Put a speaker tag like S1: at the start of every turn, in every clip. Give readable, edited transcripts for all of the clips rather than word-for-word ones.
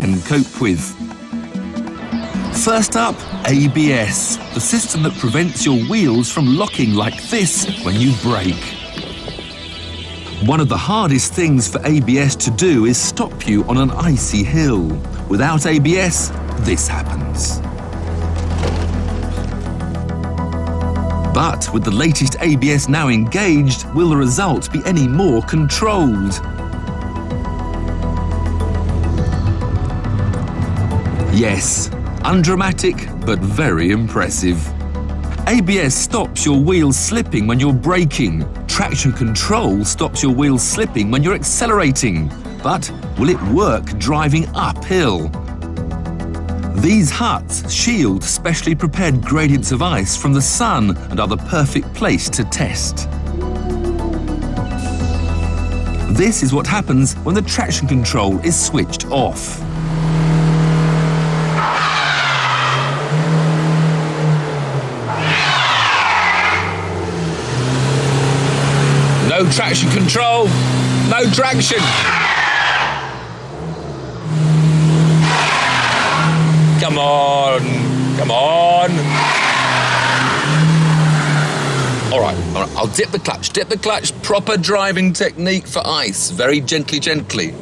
S1: can cope with. First up, ABS, the system that prevents your wheels from locking like this when you brake. One of the hardest things for ABS to do is stop you on an icy hill. Without ABS, this happens. But with the latest ABS now engaged, will the result be any more controlled? Yes, undramatic but very impressive. ABS stops your wheels slipping when you're braking. Traction control stops your wheels slipping when you're accelerating. But will it work driving uphill? These huts shield specially prepared gradients of ice from the sun and are the perfect place to test. This is what happens when the traction control is switched off. No traction control, no traction. Come on, come on. All right, I'll dip the clutch. Proper driving technique for ice. Very gently. Gently.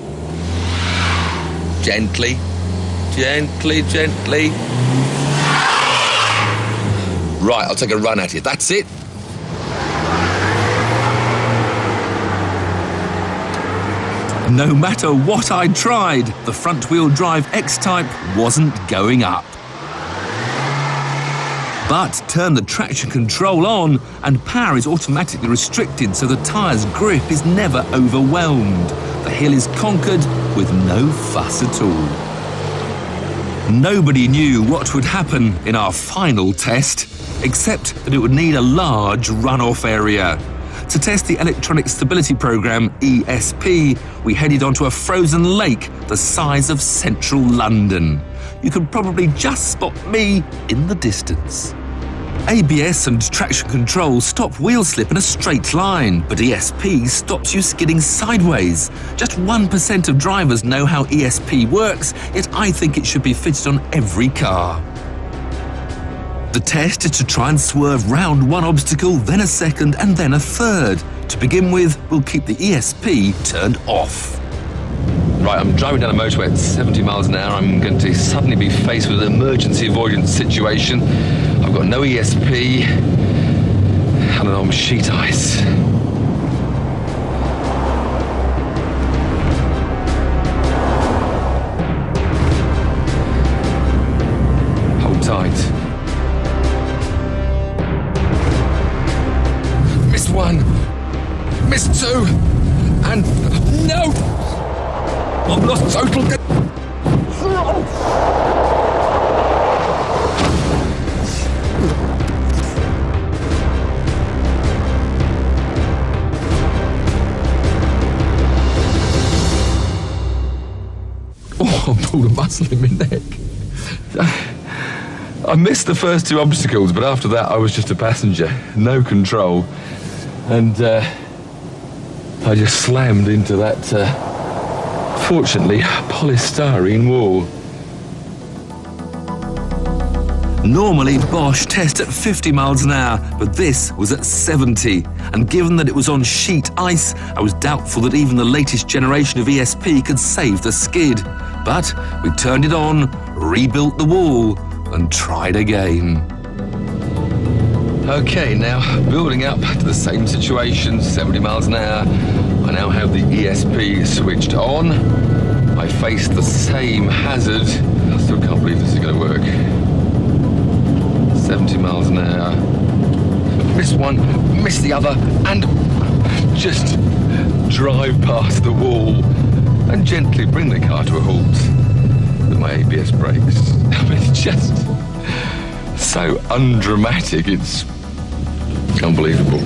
S1: Right, I'll take a run at it. That's it. No matter what I tried, the front-wheel drive X-Type wasn't going up. But turn the traction control on and power is automatically restricted so the tyre's grip is never overwhelmed. The hill is conquered with no fuss at all. Nobody knew what would happen in our final test, except that it would need a large runoff area. To test the Electronic Stability Programme, ESP, we headed onto a frozen lake the size of central London. You can probably just spot me in the distance. ABS and traction control stop wheel slip in a straight line, but ESP stops you skidding sideways. Just 1% of drivers know how ESP works, yet I think it should be fitted on every car. The test is to try and swerve round one obstacle, then a second, and then a third. To begin with, we'll keep the ESP turned off. Right, I'm driving down a motorway at 70 miles an hour. I'm going to suddenly be faced with an emergency avoidance situation. I've got no ESP and I'm on sheet ice. Hold tight. Missed one, missed two, and no! I've lost total control. Oh, I pulled a muscle in my neck. I missed the first two obstacles, but after that I was just a passenger, no control. And I just slammed into that, fortunately, polystyrene wall. Normally, Bosch tests at 50 miles an hour, but this was at 70. And given that it was on sheet ice, I was doubtful that even the latest generation of ESP could save the skid. But we turned it on, rebuilt the wall, and tried again. Okay, now building up to the same situation, 70 miles an hour. I now have the ESP switched on. I face the same hazard. I still can't believe this is going to work. 70 miles an hour. Miss one, miss the other, and just drive past the wall and gently bring the car to a halt with my ABS brakes. I mean, it's just so undramatic, it's unbelievable.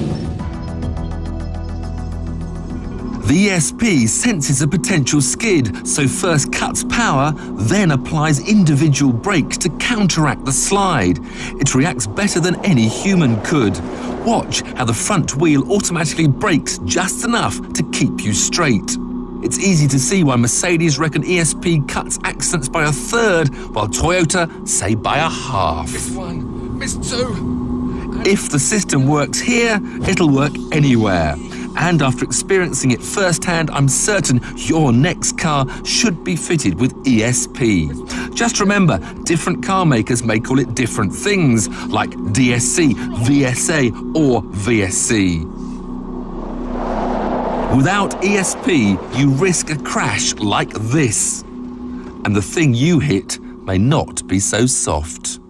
S1: The ESP senses a potential skid, so first cuts power, then applies individual brakes to counteract the slide. It reacts better than any human could. Watch how the front wheel automatically brakes just enough to keep you straight. It's easy to see why Mercedes reckon ESP cuts accidents by 1/3, while Toyota say by 1/2.
S2: Miss 1, miss 2.
S1: If the system works here, it'll work anywhere. And after experiencing it firsthand, I'm certain your next car should be fitted with ESP. Just remember, different car makers may call it different things, like DSC, VSA, or VSC. Without ESP, you risk a crash like this. And the thing you hit may not be so soft.